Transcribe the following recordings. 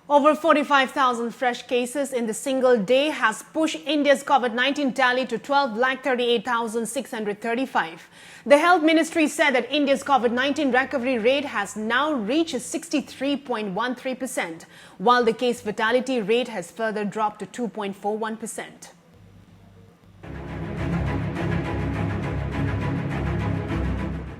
Over 45,000 fresh cases in the single day has pushed India's COVID-19 tally to 12,38,635. The Health Ministry said that India's COVID-19 recovery rate has now reached 63.13%, while the case fatality rate has further dropped to 2.41%.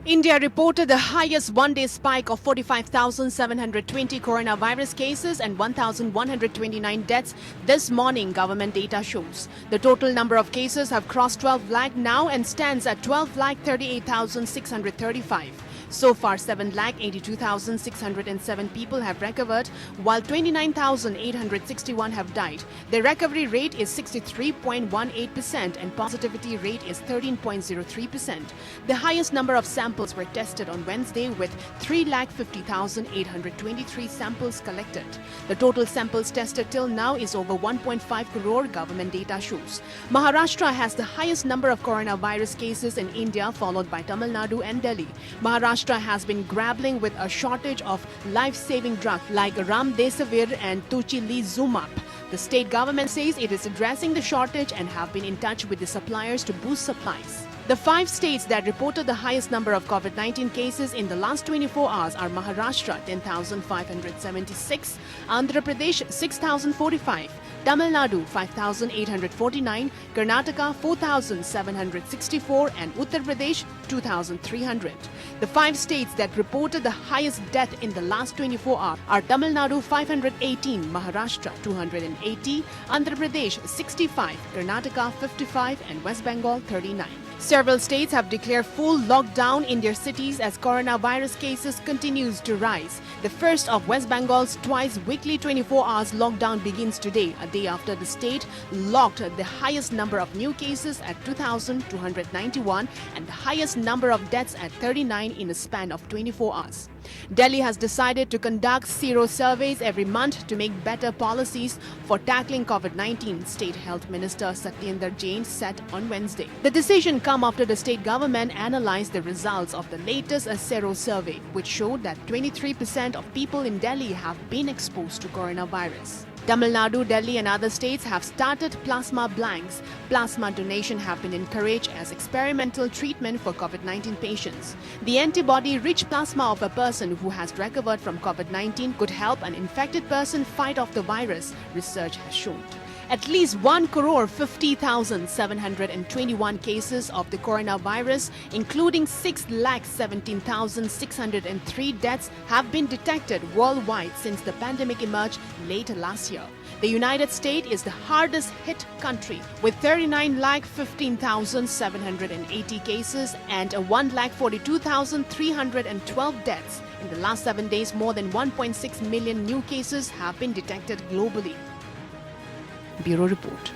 India reported the highest one-day spike of 45,720 coronavirus cases and 1,129 deaths this morning, government data shows. The total number of cases have crossed 12 lakh now and stands at 12,38,635. So far, 7,82,607 people have recovered, while 29,861 have died. The recovery rate is 63.18% and positivity rate is 13.03%. The highest number of samples were tested on Wednesday with 3,50,823 samples collected. The total samples tested till now is over 1.5 crore, government data shows. Maharashtra has the highest number of coronavirus cases in India, followed by Tamil Nadu and Delhi. Maharashtra has been grappling with a shortage of life-saving drugs like Remdesivir and Tocilizumab. The state government says it is addressing the shortage and have been in touch with the suppliers to boost supplies. The 5 states that reported the highest number of COVID-19 cases in the last 24 hours are Maharashtra 10,576, Andhra Pradesh 6,045, Tamil Nadu 5,849, Karnataka 4,764 and Uttar Pradesh 2,300. The 5 states that reported the highest death in the last 24 hours are Tamil Nadu 518, Maharashtra 280, Andhra Pradesh 65, Karnataka 55 and West Bengal 39. Several states have declared full lockdown in their cities as coronavirus cases continues to rise. The first of West Bengal's twice-weekly 24 hours lockdown begins today, a day after the state logged the highest number of new cases at 2,291 and the highest number of deaths at 39 in a span of 24 hours. Delhi has decided to conduct sero surveys every month to make better policies for tackling COVID-19, State Health Minister Satyendra Jain said on Wednesday. The decision come after the state government analyzed the results of the latest sero survey, which showed that 23% of people in Delhi have been exposed to coronavirus. Tamil Nadu, Delhi and other states have started plasma banks. Plasma donation have been encouraged as experimental treatment for COVID-19 patients. The antibody-rich plasma of a person who has recovered from COVID-19 could help an infected person fight off the virus, research has shown. At least 1,50,721 cases of the coronavirus, including 6,17,603 deaths, have been detected worldwide since the pandemic emerged late last year. The United States is the hardest hit country with 39,15,780 cases and 1,42,312 deaths. In the last 7 days, more than 1.6 million new cases have been detected globally. Bureau Report.